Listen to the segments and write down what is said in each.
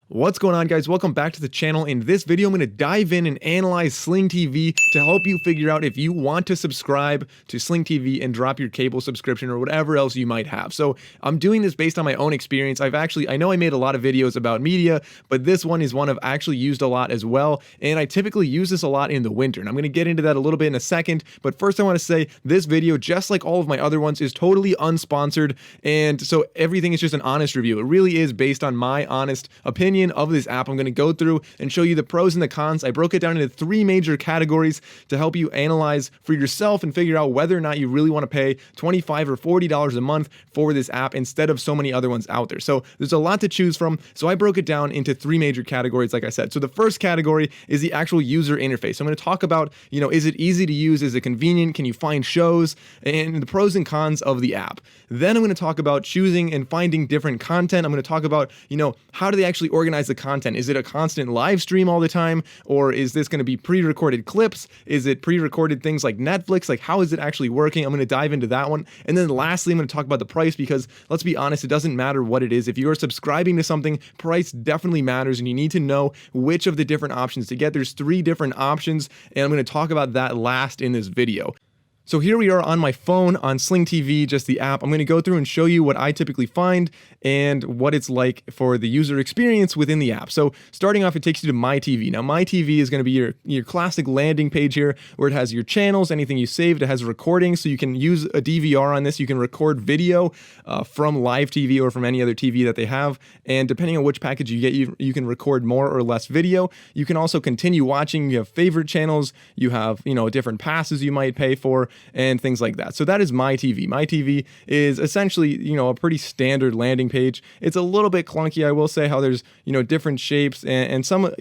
What's going on, guys? Welcome back to the channel. In this video, I'm going to dive in and analyze Sling TV to help you figure out if you want to subscribe to Sling TV and drop your cable subscription or whatever else you might have. So I'm doing this based on my own experience. I know I made a lot of videos about media, but this one is one I've actually used a lot as well. And I typically use this a lot in the winter. And I'm going to get into that a little bit in a second. But first I want to say this video, just like all of my other ones, is totally unsponsored. And so everything is just an honest review. It really is based on my honest opinion of this app. I'm going to go through and show you the pros and the cons. I broke it down into three major categories to help you analyze for yourself and figure out whether or not you really want to pay $25 or $40 a month for this app instead of so many other ones out there. So there's a lot to choose from. So I broke it down into three major categories, like I said. So the first category is the actual user interface. So I'm going to talk about, is it easy to use? Is it convenient? Can you find shows? And the pros and cons of the app. Then I'm going to talk about choosing and finding different content. I'm going to talk about, how do they actually organize the content? Is it a constant live stream all the time? Or is this going to be pre-recorded clips? Is it pre-recorded things like Netflix? Like, how is it actually working? I'm going to dive into that one. And then lastly, I'm going to talk about the price, because let's be honest, it doesn't matter what it is. If you're subscribing to something, price definitely matters, and you need to know which of the different options to get. There's three different options, and I'm going to talk about that last in this video. So here we are on my phone on Sling TV, just the app. I'm going to go through and show you what I typically find and what it's like for the user experience within the app. So starting off, it takes you to My TV. Now, My TV is going to be your classic landing page here, where it has your channels, anything you saved. It has recordings, so you can use a DVR on this. You can record video from live TV or from any other TV that they have. And depending on which package you get, you can record more or less video. You can also continue watching. You have favorite channels. You have, different passes you might pay for, and things like that. So that is My TV. My TV is essentially, a pretty standard landing page. It's a little bit clunky, I will say, how there's, different shapes and some,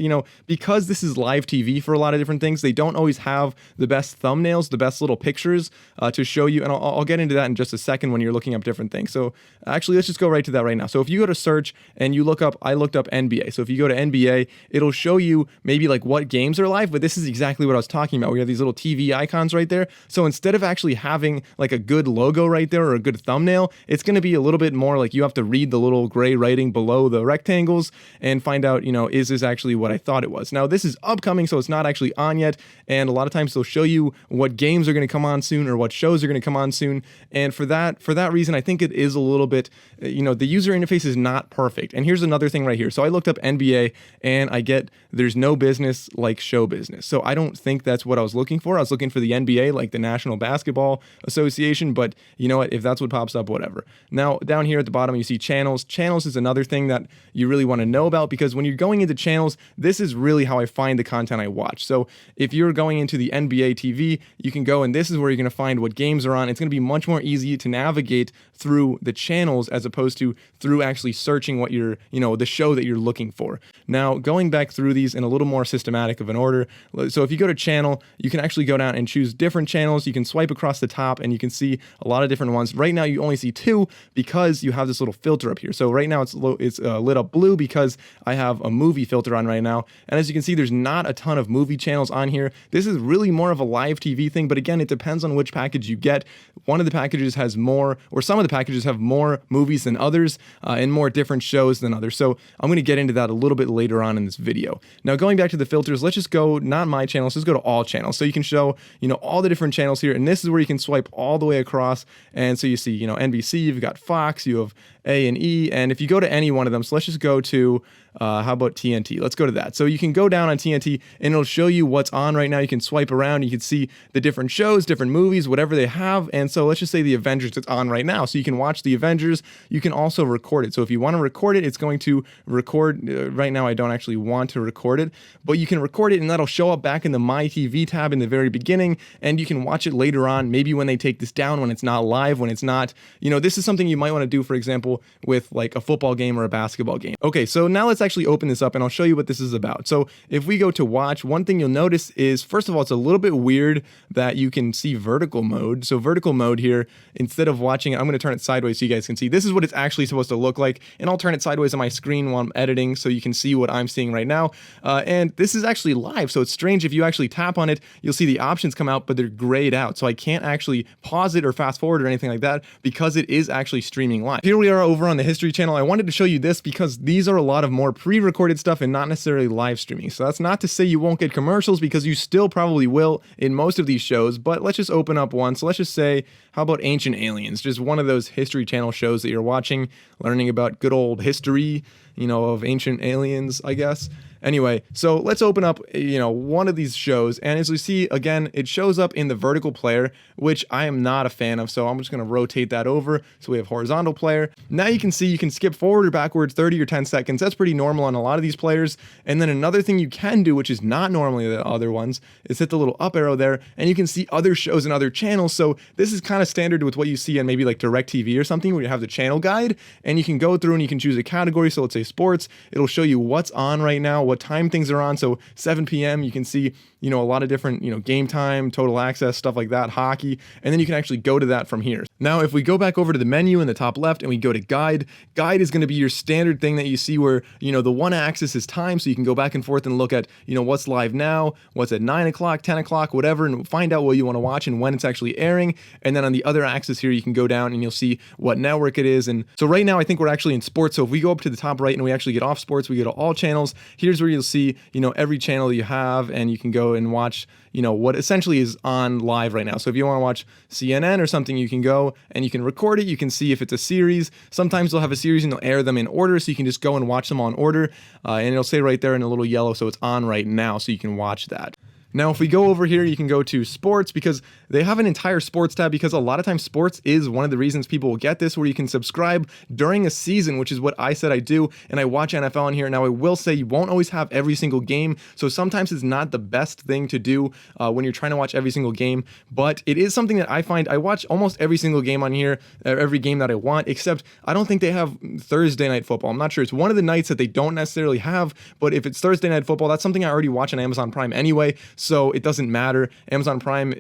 because this is live TV for a lot of different things, they don't always have the best thumbnails, the best little pictures to show you. And I'll get into that in just a second when you're looking up different things. So actually, let's just go right to that right now. So if you go to search and you look up, I looked up NBA. So if you go to NBA, it'll show you maybe like what games are live, but this is exactly what I was talking about. We have these little TV icons right there. So instead of actually having like a good logo right there or a good thumbnail, it's going to be a little bit more like you have to read the little gray writing below the rectangles and find out, is this actually what I thought it was? Now, this is upcoming, so it's not actually on yet. And a lot of times they'll show you what games are going to come on soon or what shows are going to come on soon. And for that reason, I think it is a little bit, the user interface is not perfect. And here's another thing right here. So I looked up NBA and I get there's no business like show business. So I don't think that's what I was looking for. I was looking for the NBA, like the National Basketball Association, but you know what, if that's what pops up, whatever. Now, down here at the bottom, you see channels. Channels is another thing that you really want to know about, because when you're going into channels, this is really how I find the content I watch. So if you're going into the NBA TV, you can go and this is where you're going to find what games are on. It's going to be much more easy to navigate through the channels as opposed to through actually searching what you're, the show that you're looking for. Now, going back through these in a little more systematic of an order. So if you go to channel, you can actually go down and choose different channels. You can swipe across the top and you can see a lot of different ones. Right now, you only see two because you have this little filter up here. So right now it's lit up blue because I have a movie filter on right now. And as you can see, there's not a ton of movie channels on here. This is really more of a live TV thing. But again, it depends on which package you get. One of the packages has more, or some of the packages have more movies than others and more different shows than others. So I'm going to get into that a little bit later on in this video. Now, going back to the filters, let's just go, not my channels, let's go to all channels. So you can show, all the different channels here. And this is where you can swipe all the way across. And so you see, NBC, you've got Fox, you have A&E. And if you go to any one of them, so let's just go to, how about TNT? Let's go to that. So you can go down on TNT and it'll show you what's on right now. You can swipe around. You can see the different shows, different movies, whatever they have. And so let's just say the Avengers is on right now. So you can watch the Avengers. You can also record it. So if you want to record it, it's going to record. Right now, I don't actually want to record it, but you can record it and that'll show up back in the My TV tab in the very beginning. And you can watch it later on, maybe when they take this down, when it's not live, when it's not, this is something you might want to do, for example, with like a football game or a basketball game. Okay, so now let's actually open this up and I'll show you what this is about. So if we go to watch, one thing you'll notice is, first of all, it's a little bit weird that you can see vertical mode. So vertical mode here, instead of watching it, I'm going to turn it sideways so you guys can see. This is what it's actually supposed to look like. And I'll turn it sideways on my screen while I'm editing so you can see what I'm seeing right now. And this is actually live. So it's strange, if you actually tap on it, you'll see the options come out, but they're grayed out. So I can't actually pause it or fast forward or anything like that because it is actually streaming live. Here we are over on the History channel. I wanted to show you this because these are a lot of more pre-recorded stuff and not necessarily live streaming. So that's not to say you won't get commercials, because you still probably will in most of these shows, but let's just open up one. So let's just say, how about Ancient Aliens? Just one of those History Channel shows that you're watching, learning about good old history, of ancient aliens, I guess. Anyway, so let's open up, one of these shows, and as we see, again, it shows up in the vertical player, which I am not a fan of, so I'm just going to rotate that over, so we have horizontal player. Now you can see you can skip forward or backward 30 or 10 seconds. That's pretty normal on a lot of these players. And then another thing you can do, which is not normally the other ones, is hit the little up arrow there, and you can see other shows and other channels. So this is kind of standard with what you see on maybe like DirecTV or something, where you have the channel guide, and you can go through and you can choose a category. So let's say sports. It'll show you what's on right now, what time things are on. So 7 p.m. you can see a lot of different game time, total access, stuff like that, hockey, and then you can actually go to that from here. Now if we go back over to the menu in the top left and we go to guide is going to be your standard thing that you see, where the one axis is time, so you can go back and forth and look at what's live now, what's at 9 o'clock, 10 o'clock, whatever, and find out what you want to watch and when it's actually airing. And then on the other axis here, you can go down and you'll see what network it is. And so right now I think we're actually in sports. So if we go up to the top right and we actually get off sports, we go to all channels. Here's where you'll see every channel you have, and you can go and watch what essentially is on live right now. So if you want to watch CNN or something, you can go and you can record it. You can see if it's a series. Sometimes they'll have a series and they'll air them in order, so you can just go and watch them on order, and it'll say right there in a little yellow, so it's on right now, so you can watch that. Now, if we go over here, you can go to sports, because they have an entire sports tab, because a lot of times sports is one of the reasons people will get this, where you can subscribe during a season, which is what I said I do, and I watch NFL on here. Now, I will say you won't always have every single game, so sometimes it's not the best thing to do when you're trying to watch every single game, but it is something that I find I watch almost every single game on here, every game that I want, except I don't think they have Thursday night football. I'm not sure. It's one of the nights that they don't necessarily have, but if it's Thursday night football, that's something I already watch on Amazon Prime anyway, so it doesn't matter. Amazon Prime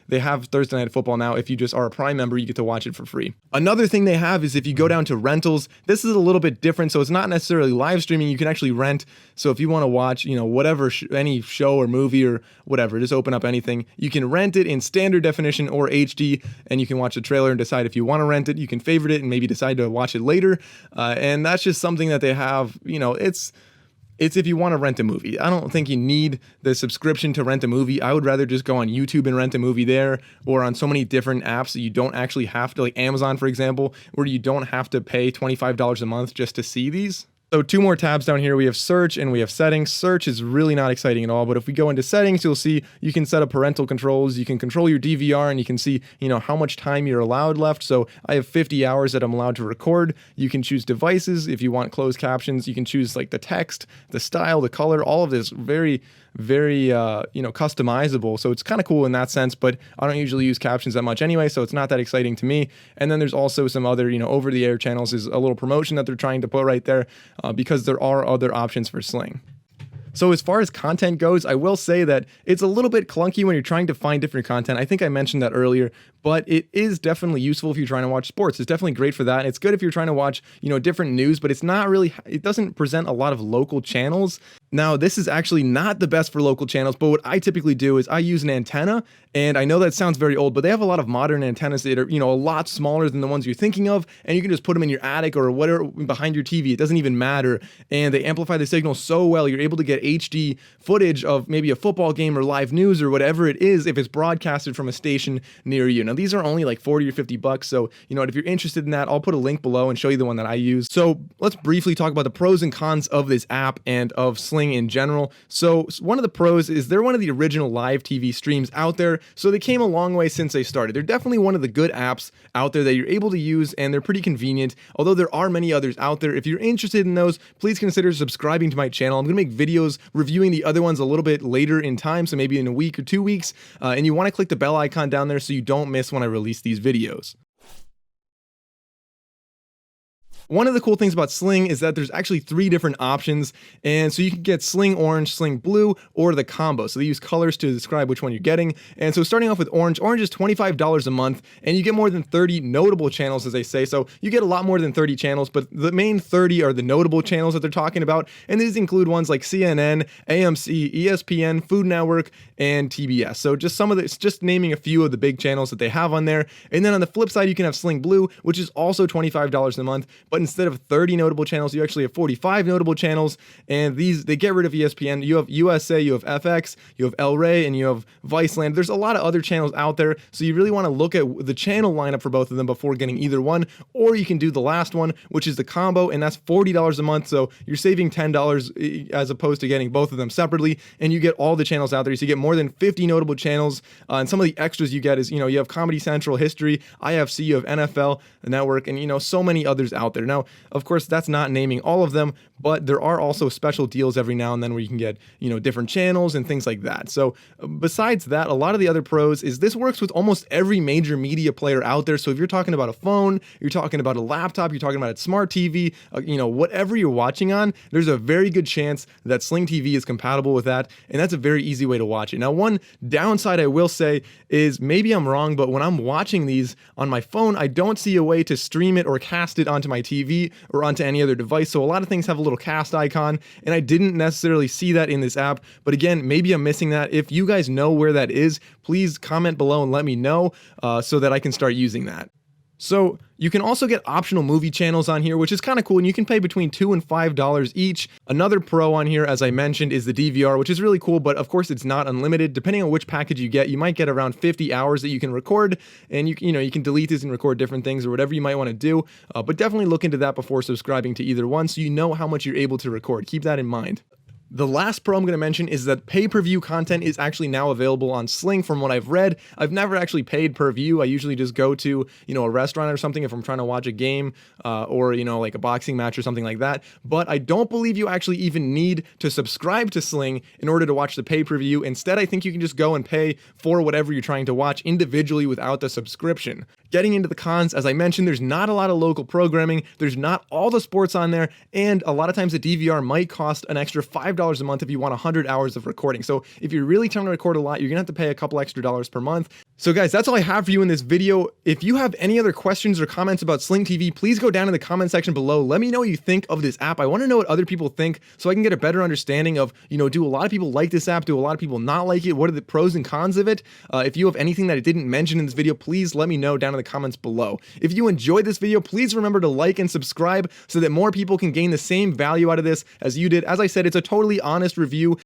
they have Thursday night football now. If you just are a Prime member, you get to watch it for free. Another thing they have is if you go down to rentals, this is a little bit different. So it's not necessarily live streaming. You can actually rent. So if you want to watch, whatever, any show or movie or whatever, just open up anything. You can rent it in standard definition or HD, and you can watch the trailer and decide if you want to rent it. You can favorite it and maybe decide to watch it later. And that's just something that they have, it's if you want to rent a movie. I don't think you need the subscription to rent a movie. I would rather just go on YouTube and rent a movie there, or on so many different apps that you don't actually have to, like Amazon, for example, where you don't have to pay $25 a month just to see these. So 2 more tabs down here. We have search and we have settings. Search is really not exciting at all, but if we go into settings, you'll see you can set up parental controls. You can control your DVR, and you can see, how much time you're allowed left. So I have 50 hours that I'm allowed to record. You can choose devices. If you want closed captions, you can choose like the text, the style, the color, all of this very customizable. So it's kind of cool in that sense, but I don't usually use captions that much anyway, so it's not that exciting to me. And then there's also some other, over the air channels is a little promotion that they're trying to put right there, because there are other options for Sling. So as far as content goes, I will say that it's a little bit clunky when you're trying to find different content. I think I mentioned that earlier, but it is definitely useful if you're trying to watch sports. It's definitely great for that. And it's good if you're trying to watch, different news, but it doesn't present a lot of local channels. Now, this is actually not the best for local channels, but what I typically do is I use an antenna, and I know that sounds very old, but they have a lot of modern antennas that are, a lot smaller than the ones you're thinking of, and you can just put them in your attic or whatever behind your TV. It doesn't even matter, and they amplify the signal so well, you're able to get HD footage of maybe a football game or live news or whatever it is if it's broadcasted from a station near you. Now, these are only like 40 or 50 bucks, so, if you're interested in that, I'll put a link below and show you the one that I use. So let's briefly talk about the pros and cons of this app and of Sling in general. So one of the pros is they're one of the original live TV streams out there, so they came a long way since they started. They're definitely one of the good apps out there that you're able to use, and they're pretty convenient, although there are many others out there. If you're interested in those, please consider subscribing to my channel. I'm going to make videos reviewing the other ones a little bit later in time, so maybe in a week or 2 weeks, and you want to click the bell icon down there so you don't miss when I release these videos. One of the cool things about Sling is that there's actually 3 different options, and so you can get Sling Orange, Sling Blue, or the combo. So they use colors to describe which one you're getting. And so starting off with Orange, Orange is $25 a month, and you get more than 30 notable channels, as they say. So you get a lot more than 30 channels, but the main 30 are the notable channels that they're talking about, and these include ones like CNN, AMC, ESPN, Food Network, and TBS. So just naming a few of the big channels that they have on there. And then on the flip side, you can have Sling Blue, which is also $25 a month, but but instead of 30 notable channels, you actually have 45 notable channels, and they get rid of ESPN. You have USA, you have FX, you have El Rey, and you have Viceland. There's a lot of other channels out there, so you really want to look at the channel lineup for both of them before getting either one, or you can do the last one, which is the combo, and that's $40 a month, so you're saving $10 as opposed to getting both of them separately, and you get all the channels out there. So you get more than 50 notable channels, and some of the extras you get is, you have Comedy Central, History, IFC, you have NFL Network, and so many others out there. Now, of course, that's not naming all of them, but there are also special deals every now and then where you can get, different channels and things like that. So besides that, a lot of the other pros is this works with almost every major media player out there. So if you're talking about a phone, you're talking about a laptop, you're talking about a smart TV, whatever you're watching on, there's a very good chance that Sling TV is compatible with that, and that's a very easy way to watch it. Now, one downside I will say is, maybe I'm wrong, but when I'm watching these on my phone, I don't see a way to stream it or cast it onto my TV or onto any other device. So a lot of things have a little cast icon, and I didn't necessarily see that in this app. But again, maybe I'm missing that. If you guys know where that is, please comment below and let me know so that I can start using that. So you can also get optional movie channels on here, which is kind of cool, and you can pay between $2 and $5 each. Another pro on here, as I mentioned, is the DVR, which is really cool, but of course it's not unlimited. Depending on which package you get, you might get around 50 hours that you can record, and you can delete this and record different things or whatever you might want to do, but definitely look into that before subscribing to either one so you know how much you're able to record. Keep that in mind. The last pro I'm going to mention is that pay-per-view content is actually now available on Sling. From what I've read, I've never actually paid per view. I usually just go to, a restaurant or something if I'm trying to watch a game or, like a boxing match or something like that. But I don't believe you actually even need to subscribe to Sling in order to watch the pay-per-view. Instead, I think you can just go and pay for whatever you're trying to watch individually without the subscription. Getting into the cons, as I mentioned, there's not a lot of local programming. There's not all the sports on there. And a lot of times the DVR might cost an extra $5 a month if you want 100 hours of recording. So if you're really trying to record a lot, you're gonna have to pay a couple extra dollars per month. So guys, that's all I have for you in this video. If you have any other questions or comments about Sling TV, please go down in the comment section below. Let me know what you think of this app. I want to know what other people think so I can get a better understanding of, do a lot of people like this app? Do a lot of people not like it? What are the pros and cons of it? If you have anything that I didn't mention in this video, please let me know down in the comments below. If you enjoyed this video, please remember to like and subscribe so that more people can gain the same value out of this as you did. As I said, it's a totally honest review.